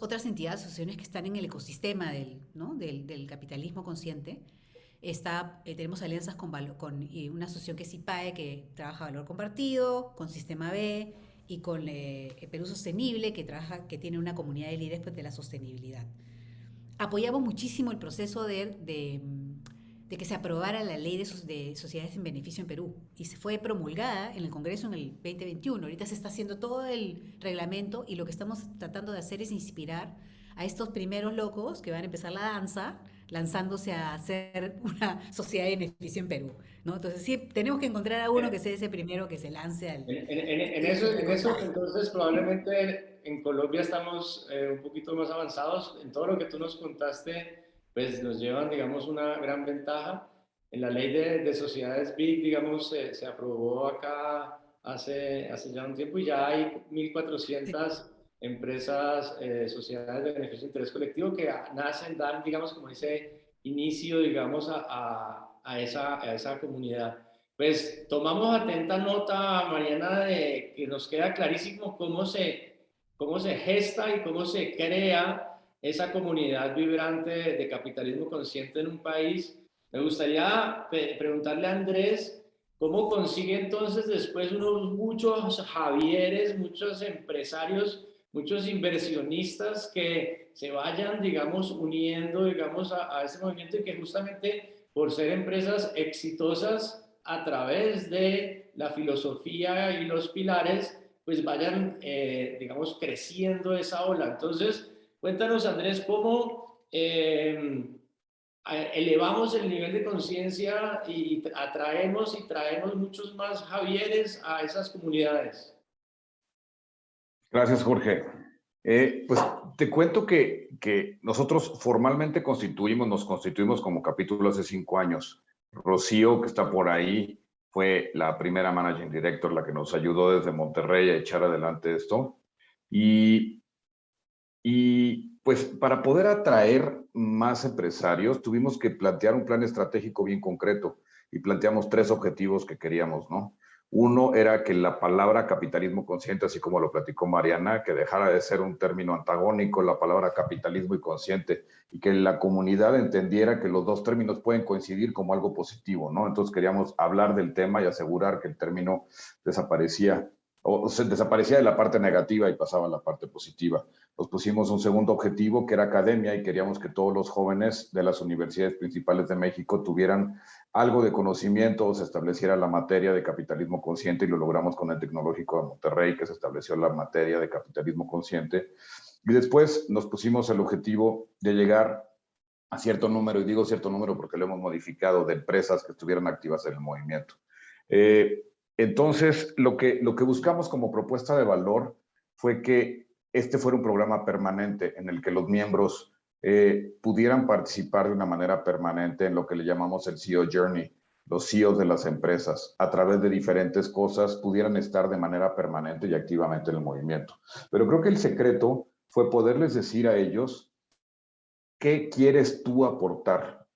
otras entidades, asociaciones que están en el ecosistema del capitalismo consciente. Tenemos alianzas con una asociación que es IPAE, que trabaja valor compartido, con Sistema B y con Perú Sostenible, que tiene una comunidad de líderes de la sostenibilidad. Apoyamos muchísimo el proceso de que se aprobara la ley de sociedades en beneficio en Perú y se fue promulgada en el Congreso en el 2021. Ahorita se está haciendo todo el reglamento y lo que estamos tratando de hacer es inspirar a estos primeros locos que van a empezar la danza lanzándose a hacer una sociedad de beneficio en Perú, ¿no? Entonces sí, tenemos que encontrar a uno que sea ese primero que se lance al... En eso, entonces, probablemente en Colombia estamos un poquito más avanzados. En todo lo que tú nos contaste, pues nos llevan, digamos, una gran ventaja. En la ley de sociedades BIC, digamos, se aprobó acá hace ya un tiempo y ya hay 1.400 empresas, sociedades de beneficio de interés colectivo que dan, digamos, como ese inicio, digamos, a esa comunidad. Pues tomamos atenta nota, Mariana, de que nos queda clarísimo cómo se gesta y cómo se crea esa comunidad vibrante de capitalismo consciente en un país. Me gustaría preguntarle a Andrés cómo consigue entonces después muchos Javieres, muchos empresarios, muchos inversionistas que se vayan, digamos, uniendo, digamos, a ese movimiento y que justamente por ser empresas exitosas a través de la filosofía y los pilares, pues vayan, digamos, creciendo esa ola. Entonces, cuéntanos, Andrés, cómo elevamos el nivel de conciencia y traemos muchos más Javieres a esas comunidades. Gracias, Jorge. Pues te cuento que nosotros formalmente nos constituimos como capítulo hace 5 años. Rocío, que está por ahí, fue la primera Managing Director, la que nos ayudó desde Monterrey a echar adelante esto. Y pues para poder atraer más empresarios, tuvimos que plantear un plan estratégico bien concreto y planteamos 3 objetivos que queríamos, ¿no? Uno era que la palabra capitalismo consciente, así como lo platicó Mariana, que dejara de ser un término antagónico, la palabra capitalismo y consciente, y que la comunidad entendiera que los 2 términos pueden coincidir como algo positivo, ¿no? Entonces queríamos hablar del tema y asegurar que el término desaparecía de la parte negativa y pasaba a la parte positiva. Nos pusimos un segundo objetivo que era academia y queríamos que todos los jóvenes de las universidades principales de México tuvieran algo de conocimiento o se estableciera la materia de capitalismo consciente y lo logramos con el Tecnológico de Monterrey, que se estableció la materia de capitalismo consciente. Y después nos pusimos el objetivo de llegar a cierto número, y digo cierto número porque lo hemos modificado, de empresas que estuvieran activas en el movimiento. Entonces, lo que buscamos como propuesta de valor fue que este fuera un programa permanente en el que los miembros pudieran participar de una manera permanente en lo que le llamamos el CEO Journey. Los CEOs de las empresas, a través de diferentes cosas, pudieran estar de manera permanente y activamente en el movimiento. Pero creo que el secreto fue poderles decir a ellos ¿qué quieres tú aportar?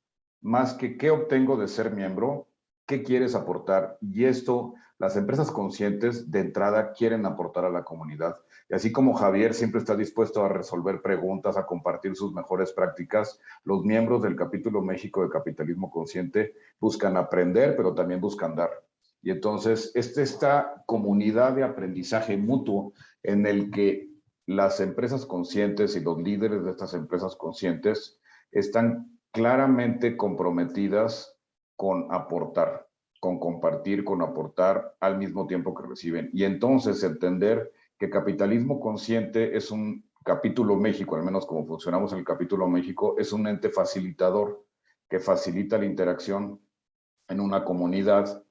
Más que qué obtengo de ser miembro, ¿qué quieres aportar? Y esto, las empresas conscientes de entrada quieren aportar a la comunidad. Y así como Javier siempre está dispuesto a resolver preguntas, a compartir sus mejores prácticas, los miembros del capítulo México de Capitalismo Consciente buscan aprender, pero también buscan dar. Y entonces, esta comunidad de aprendizaje mutuo en el que las empresas conscientes y los líderes de estas empresas conscientes están claramente comprometidas con aportar, con compartir, con aportar al mismo tiempo que reciben. Y entonces entender que Capitalismo Consciente es un capítulo México, al menos como funcionamos en el capítulo México, es un ente facilitador que facilita la interacción en una comunidad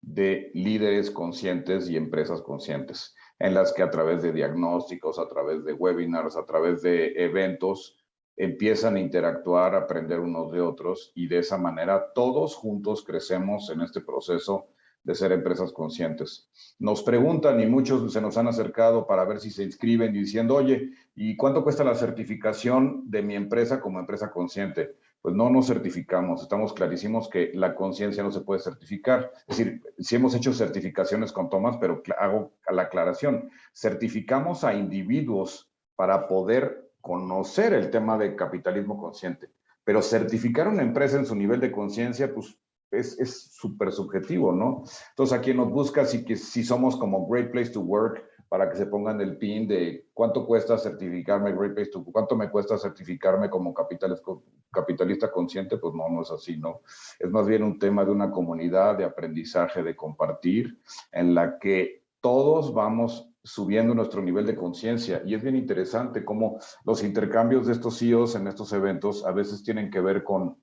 de líderes conscientes y empresas conscientes, en las que a través de diagnósticos, a través de webinars, a través de eventos, empiezan a interactuar, a aprender unos de otros, y de esa manera todos juntos crecemos en este proceso de ser empresas conscientes. Nos preguntan, y muchos se nos han acercado para ver si se inscriben, diciendo, oye, ¿y cuánto cuesta la certificación de mi empresa como empresa consciente? Pues no nos certificamos, estamos clarísimos que la conciencia no se puede certificar. Es decir, sí hemos hecho certificaciones con Tomás, pero hago la aclaración. Certificamos a individuos para poder conocer el tema de capitalismo consciente, pero certificar a una empresa en su nivel de conciencia, pues es súper subjetivo, ¿no? Entonces, a quien nos busca, si somos como Great Place to Work, para que se pongan el pin de cuánto cuesta certificarme Great Place to Work, cuánto me cuesta certificarme como capitalista consciente, pues no es así, ¿no? Es más bien un tema de una comunidad de aprendizaje, de compartir, en la que todos vamos subiendo nuestro nivel de conciencia. Y es bien interesante cómo los intercambios de estos CEOs en estos eventos a veces tienen que ver con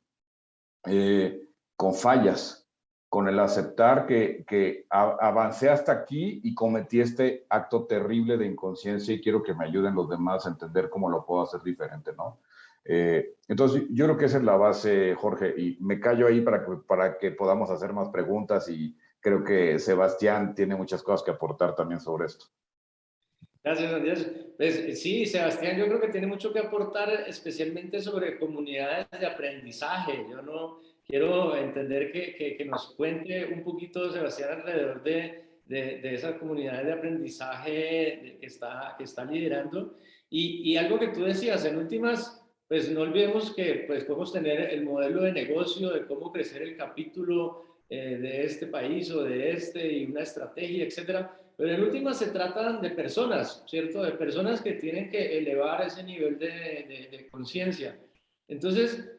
fallas, con el aceptar que avancé hasta aquí y cometí este acto terrible de inconsciencia y quiero que me ayuden los demás a entender cómo lo puedo hacer diferente, ¿no? Entonces, yo creo que esa es la base, Jorge, y me callo ahí para que podamos hacer más preguntas, y creo que Sebastián tiene muchas cosas que aportar también sobre esto. Gracias, Andrés. Pues, sí, Sebastián, yo creo que tiene mucho que aportar, especialmente sobre comunidades de aprendizaje. Yo no quiero entender que nos cuente un poquito, Sebastián, alrededor de esas comunidades de aprendizaje que está liderando. Y algo que tú decías, en últimas, pues no olvidemos que pues, podemos tener el modelo de negocio de cómo crecer el capítulo de este país o de este, y una estrategia, etcétera. Pero en última se tratan de personas, ¿cierto? De personas que tienen que elevar ese nivel de conciencia. Entonces,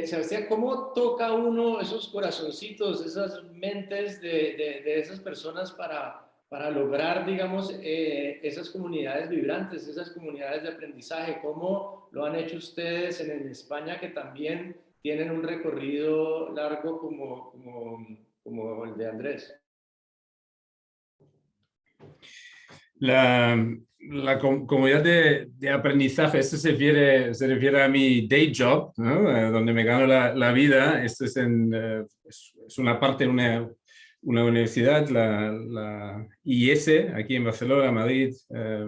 Sebastián, ¿cómo toca uno esos corazoncitos, esas mentes de esas personas para lograr, digamos, esas comunidades vibrantes, esas comunidades de aprendizaje? ¿Cómo lo han hecho ustedes en España, que también tienen un recorrido largo como el de Andrés? La comunidad de aprendizaje, esto se refiere a mi day job, ¿no? Donde me gano la vida. Esto es una parte de una universidad, la IES, aquí en Barcelona, Madrid,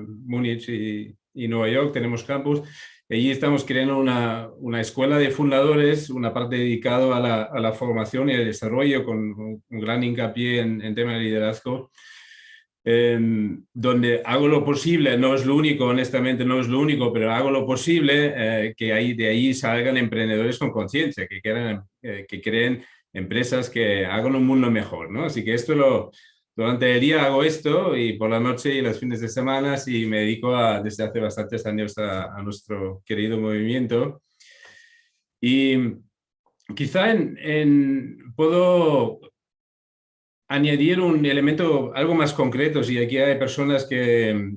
Múnich y Nueva York, tenemos campus. Allí estamos creando una escuela de fundadores, una parte dedicada a la formación y el desarrollo, con un gran hincapié en tema de liderazgo. Donde hago lo posible, no es lo único, honestamente no es lo único, pero hago lo posible que de ahí salgan emprendedores con conciencia, que creen empresas que hagan un mundo mejor, ¿no? Así que durante el día hago esto, y por la noche y los fines de semana, y me dedico desde hace bastantes años a nuestro querido movimiento. Y quizá puedo añadir un elemento algo más concreto, si aquí hay personas que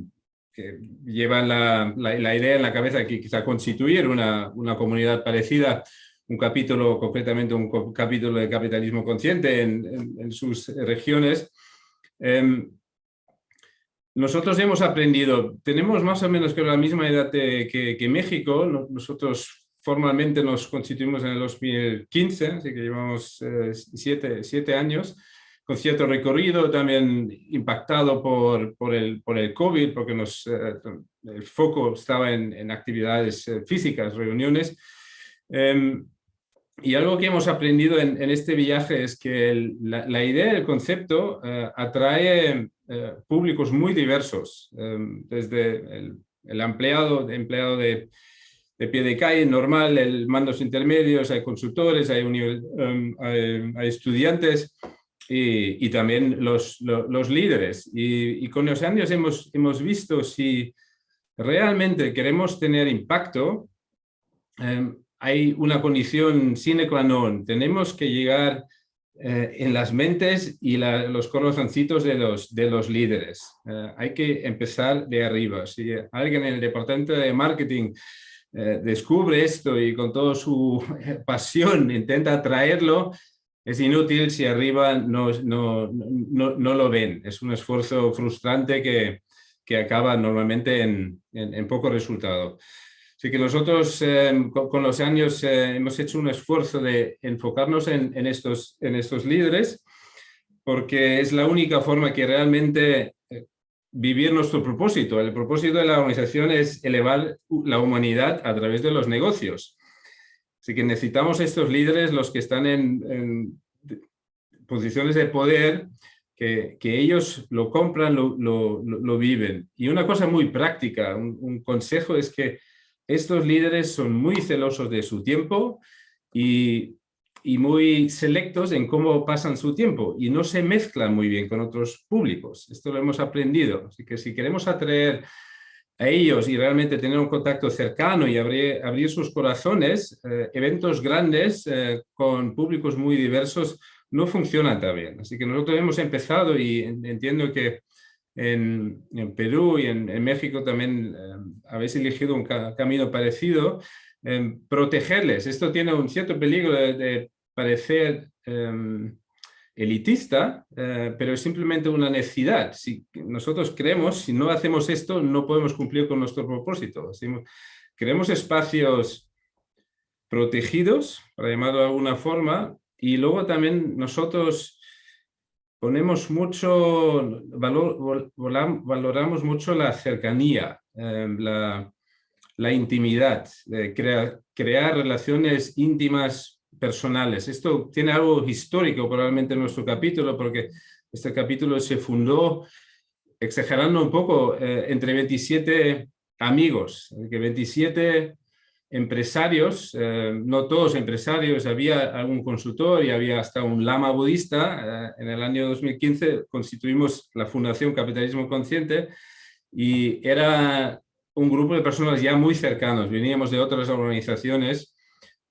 llevan la idea en la cabeza de que quizá constituir una comunidad parecida, concretamente un capítulo de capitalismo consciente en sus regiones. Nosotros hemos aprendido, tenemos más o menos la misma edad que México. Nosotros formalmente nos constituimos en el 2015, así que llevamos 7 años, con cierto recorrido, también impactado por el COVID, porque el foco estaba en actividades físicas, reuniones, Y algo que hemos aprendido en este viaje es que la idea, el concepto, atrae públicos muy diversos, desde el empleado de pie de calle normal, el mandos intermedios, hay consultores, hay estudiantes y también los líderes. Y con los años hemos visto si realmente queremos tener impacto, hay una condición sine qua non. Tenemos que llegar en las mentes y los corazoncitos de los líderes. Hay que empezar de arriba. Si alguien en el departamento de marketing descubre esto y con toda su pasión intenta traerlo, es inútil si arriba no lo ven. Es un esfuerzo frustrante que acaba normalmente en poco resultado. Así que nosotros con los años hemos hecho un esfuerzo de enfocarnos en estos líderes, porque es la única forma que realmente vivir nuestro propósito. El propósito de la organización es elevar la humanidad a través de los negocios. Así que necesitamos estos líderes, los que están en posiciones de poder, que ellos lo compran, lo viven. Y una cosa muy práctica, un consejo es que estos líderes son muy celosos de su tiempo y muy selectos en cómo pasan su tiempo y no se mezclan muy bien con otros públicos. Esto lo hemos aprendido. Así que si queremos atraer a ellos y realmente tener un contacto cercano y abrir sus corazones, eventos grandes con públicos muy diversos no funcionan tan bien. Así que nosotros hemos empezado y entiendo que en Perú y en México también habéis elegido un camino parecido, protegerles. Esto tiene un cierto peligro de parecer elitista, pero es simplemente una necesidad. Si nosotros creemos, si no hacemos esto, no podemos cumplir con nuestro propósito. Si queremos espacios protegidos, para llamarlo de alguna forma, y luego también nosotros ponemos mucho valor, valoramos mucho la cercanía, la intimidad, crear relaciones íntimas personales. Esto tiene algo histórico probablemente en nuestro capítulo, porque este capítulo se fundó, exagerando un poco, entre 27 amigos, que 27 empresarios, no todos empresarios, había algún consultor y había hasta un lama budista. En el año 2015 constituimos la Fundación Capitalismo Consciente y era un grupo de personas ya muy cercanos, veníamos de otras organizaciones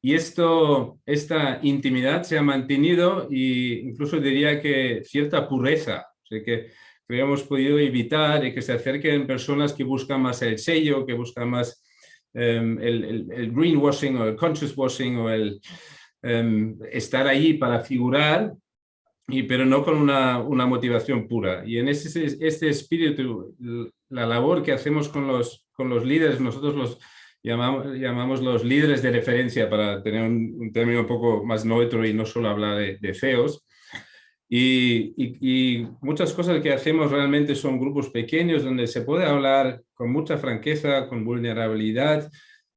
y esta intimidad se ha mantenido e incluso diría que cierta pureza, o sea que habíamos podido evitar que se acerquen personas que buscan más el sello, que buscan más el greenwashing o el conscious washing o el estar allí para figurar, pero no con una motivación pura. Y en este espíritu, la labor que hacemos con los líderes, nosotros los llamamos los líderes de referencia para tener un término un poco más neutro y no solo hablar de CEOs. Y muchas cosas que hacemos realmente son grupos pequeños donde se puede hablar con mucha franqueza, con vulnerabilidad.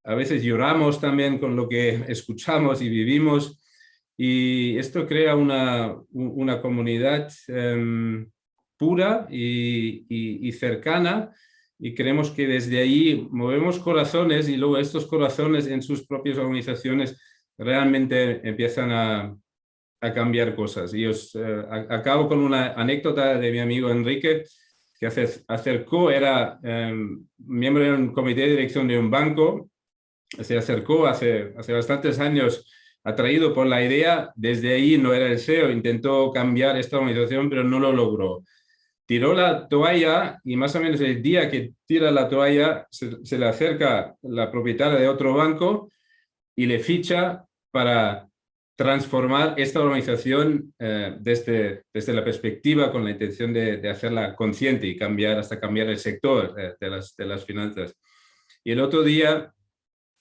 A veces lloramos también con lo que escuchamos y vivimos. Y esto crea una comunidad pura y cercana. Y creemos que desde ahí movemos corazones y luego estos corazones en sus propias organizaciones realmente empiezan a cambiar cosas. Y os acabo con una anécdota de mi amigo Enrique, que acercó, era miembro de un comité de dirección de un banco, se acercó hace bastantes años, atraído por la idea, desde ahí no era el CEO, intentó cambiar esta organización, pero no lo logró. Tiró la toalla y más o menos el día que tira la toalla se le acerca la propietaria de otro banco y le ficha para transformar esta organización desde la perspectiva con la intención de hacerla consciente y hasta cambiar el sector de las finanzas. Y el otro día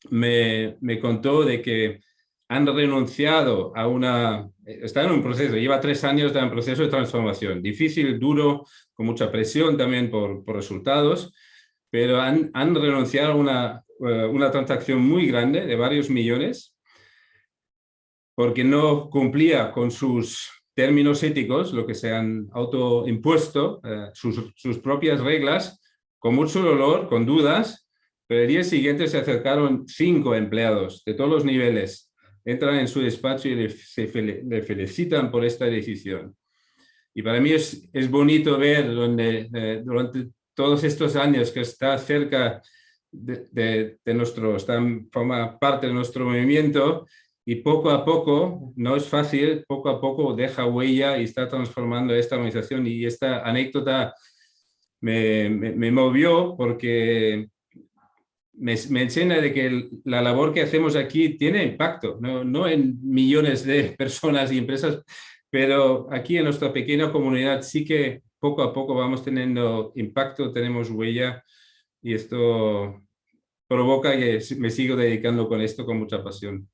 me contó de que han renunciado está en un proceso, lleva 3 años en proceso de transformación, difícil, duro, con mucha presión también por resultados, pero han renunciado a una transacción muy grande de varios millones porque no cumplía con sus términos éticos, lo que se han autoimpuesto, sus propias reglas, con mucho dolor, con dudas, pero el día siguiente se acercaron 5 empleados de todos los niveles, entran en su despacho y le felicitan por esta decisión. Y para mí es bonito ver durante todos estos años que está cerca de nuestro, forma parte de nuestro movimiento, y poco a poco, no es fácil, poco a poco deja huella y está transformando esta organización. Y esta anécdota me movió porque me enseña de que la labor que hacemos aquí tiene impacto, no en millones de personas y empresas, pero aquí en nuestra pequeña comunidad sí que poco a poco vamos teniendo impacto, tenemos huella, y esto provoca que me sigo dedicando con esto con mucha pasión.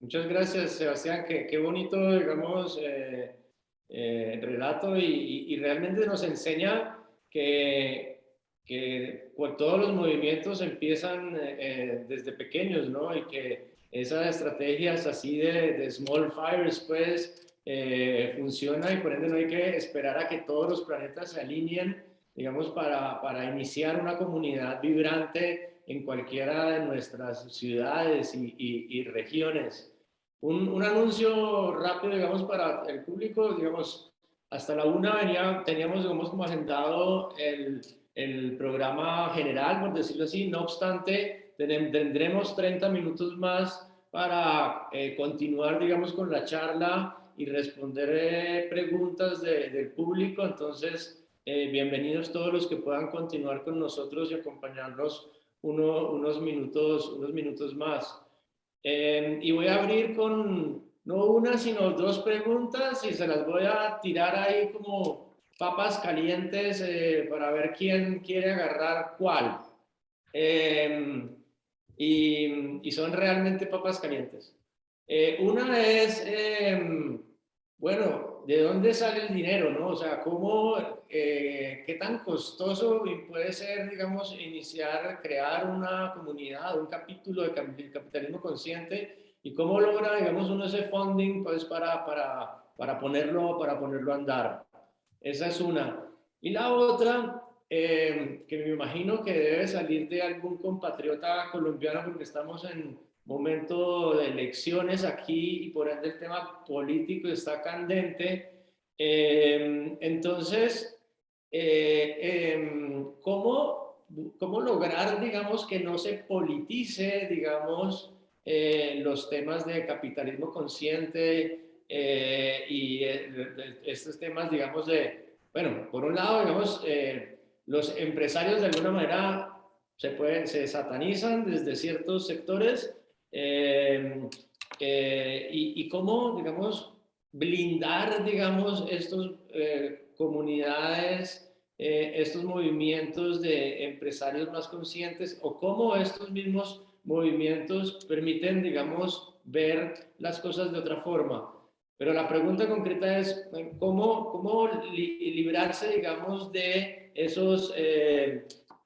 Muchas gracias, Sebastián. Qué bonito, digamos, relato, y realmente nos enseña que todos los movimientos empiezan desde pequeños, ¿no? Y que esas estrategias así de small fires, pues, funciona, y por ende no hay que esperar a que todos los planetas se alineen, digamos, para iniciar una comunidad vibrante en cualquiera de nuestras ciudades y regiones. Un anuncio rápido, digamos, para el público, digamos, hasta la 1 teníamos, digamos, como agendado el programa general, por decirlo así. No obstante, tendremos 30 minutos más para continuar, digamos, con la charla y responder preguntas del público. Entonces, bienvenidos todos los que puedan continuar con nosotros y acompañarnos unos minutos más. Y voy a abrir con no una, sino 2 preguntas, y se las voy a tirar ahí como papas calientes para ver quién quiere agarrar cuál. Y son realmente papas calientes. Una es, bueno, ¿de dónde sale el dinero, no? O sea, qué tan costoso puede ser, digamos, crear una comunidad, un capítulo de capitalismo consciente, y cómo logra, digamos, uno ese funding, pues, para ponerlo a andar. Esa es una. Y la otra, que me imagino que debe salir de algún compatriota colombiano, porque estamos en momento de elecciones aquí y por ende el tema político está candente. Entonces, ¿cómo lograr, digamos, que no se politice, digamos, los temas de capitalismo consciente estos temas, digamos, bueno, por un lado, digamos, los empresarios de alguna manera se satanizan desde ciertos sectores, y cómo, digamos, blindar, digamos, estos comunidades, estos movimientos de empresarios más conscientes, o cómo estos mismos movimientos permiten, digamos, ver las cosas de otra forma. Pero la pregunta concreta es cómo librarse, digamos, de esos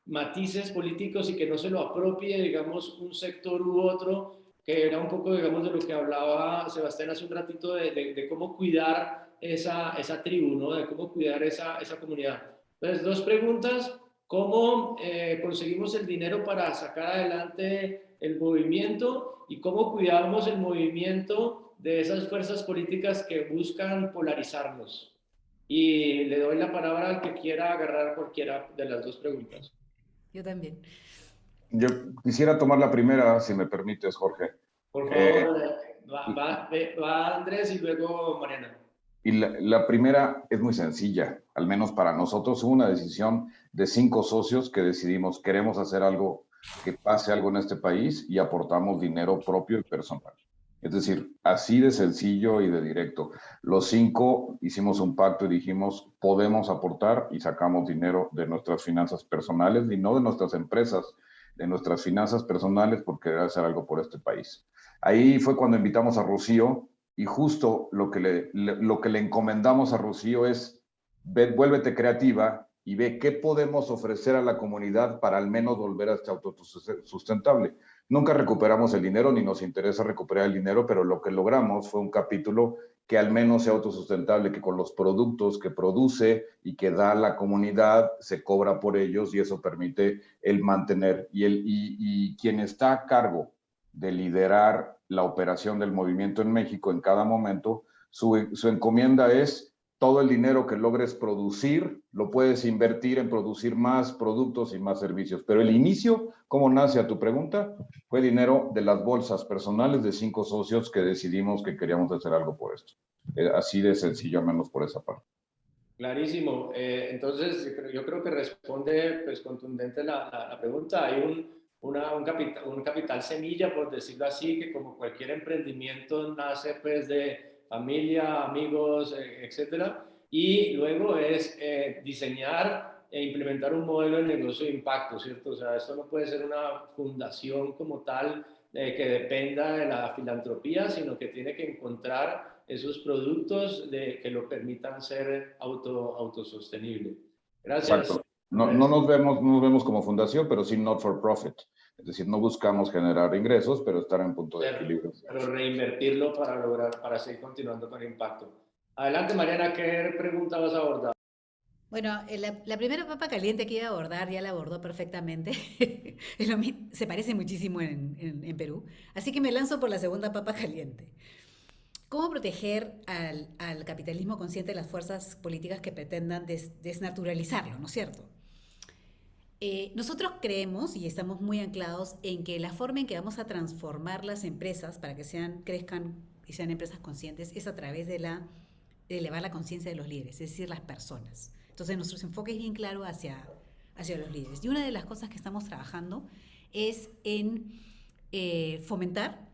matices políticos, y que no se lo apropie, digamos, un sector u otro, que era un poco, digamos, de lo que hablaba Sebastián hace un ratito, de cómo cuidar esa tribu, ¿no? De cómo cuidar esa comunidad. Entonces, 2 preguntas. ¿Cómo conseguimos el dinero para sacar adelante el movimiento, y cómo cuidamos el movimiento de esas fuerzas políticas que buscan polarizarnos? Y le doy la palabra al que quiera agarrar cualquiera de las 2 preguntas. Yo también. Yo quisiera tomar la primera, si me permites, Jorge. Por favor, va Andrés y luego Mariana. Y la primera es muy sencilla, al menos para nosotros, una decisión de 5 socios que decidimos, queremos hacer algo, que pase algo en este país, y aportamos dinero propio y personal. Es decir, así de sencillo y de directo. Los 5 hicimos un pacto y dijimos, podemos aportar, y sacamos dinero de nuestras finanzas personales, y no de nuestras empresas, de nuestras finanzas personales, por querer hacer algo por este país. Ahí fue cuando invitamos a Rocío, y justo lo que le encomendamos a Rocío es, vuélvete creativa y ve qué podemos ofrecer a la comunidad para al menos volver a este autosustentable. Nunca recuperamos el dinero ni nos interesa recuperar el dinero, pero lo que logramos fue un capítulo que al menos sea autosustentable, que con los productos que produce y que da a la comunidad se cobra por ellos y eso permite el mantener. Y quien está a cargo de liderar la operación del movimiento en México en cada momento, su encomienda es todo el dinero que logres producir, lo puedes invertir en producir más productos y más servicios. Pero el inicio, ¿cómo nace a tu pregunta? Fue dinero de las bolsas personales de 5 socios que decidimos que queríamos hacer algo por esto. Así de sencillo, al menos por esa parte. Clarísimo. Entonces, yo creo que responde pues, contundente la pregunta. Hay un capital semilla, por decirlo así, que como cualquier emprendimiento nace pues, de familia, amigos, etcétera. Y luego es diseñar e implementar un modelo de negocio de impacto, ¿cierto? O sea, esto no puede ser una fundación como tal que dependa de la filantropía, sino que tiene que encontrar esos productos que lo permitan ser autosostenible. Gracias. Exacto. No nos vemos como fundación, pero sí not for profit. Es decir, no buscamos generar ingresos, pero estar en punto de equilibrio. Pero reinvertirlo para seguir continuando con impacto. Adelante, Mariana, ¿qué pregunta vas a abordar? Bueno, la primera papa caliente que iba a abordar ya la abordó perfectamente. Se parece muchísimo en Perú. Así que me lanzo por la segunda papa caliente. ¿Cómo proteger al capitalismo consciente de las fuerzas políticas que pretendan desnaturalizarlo, ¿no es cierto? Nosotros creemos y estamos muy anclados en que la forma en que vamos a transformar las empresas para que crezcan y sean empresas conscientes es a través de elevar la conciencia de los líderes, es decir, las personas. Entonces, nuestro enfoque es bien claro hacia los líderes. Y una de las cosas que estamos trabajando es en fomentar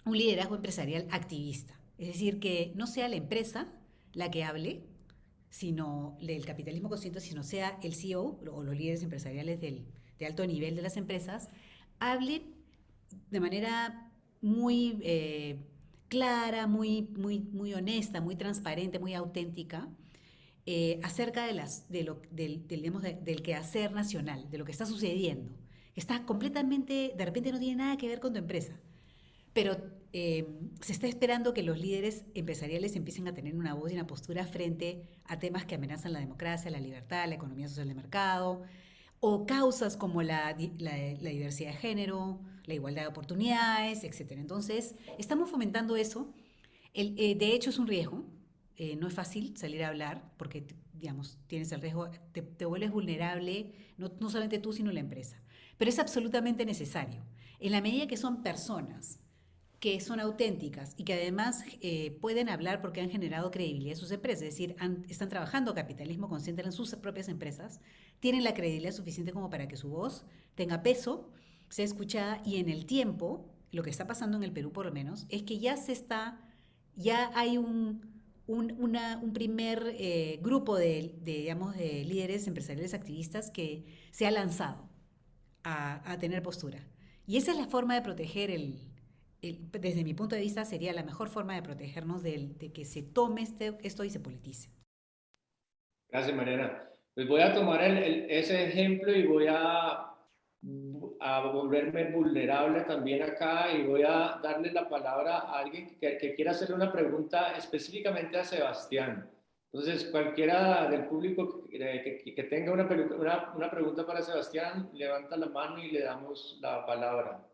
un liderazgo empresarial activista. Es decir, que no sea la empresa la que hable, sino del capitalismo consciente, sino sea el CEO o los líderes empresariales de alto nivel de las empresas, hablen de manera muy clara, muy honesta, muy transparente, muy auténtica, acerca del quehacer nacional, de lo que está sucediendo, que está completamente, de repente no tiene nada que ver con tu empresa, pero se está esperando que los líderes empresariales empiecen a tener una voz y una postura frente a temas que amenazan la democracia, la libertad, la economía social de mercado, o causas como la diversidad de género, la igualdad de oportunidades, etc. Entonces, estamos fomentando eso. De hecho, es un riesgo. No es fácil salir a hablar porque, digamos, tienes el riesgo, te vuelves vulnerable, no solamente tú, sino la empresa. Pero es absolutamente necesario. En la medida que son personas que son auténticas y que además pueden hablar porque han generado credibilidad en sus empresas, es decir, están trabajando capitalismo consciente en sus propias empresas, tienen la credibilidad suficiente como para que su voz tenga peso, sea escuchada, y en el tiempo, lo que está pasando en el Perú por lo menos, es que ya hay un primer grupo digamos, de líderes empresariales activistas que se ha lanzado a tener postura. Y esa es la forma de proteger desde mi punto de vista, sería la mejor forma de protegernos de que se tome esto y se politice. Gracias, Mariana. Pues voy a tomar ese ejemplo y voy a volverme vulnerable también acá y voy a darle la palabra a alguien que quiera hacerle una pregunta específicamente a Sebastián. Entonces, cualquiera del público que tenga una pregunta para Sebastián, levanta la mano y le damos la palabra.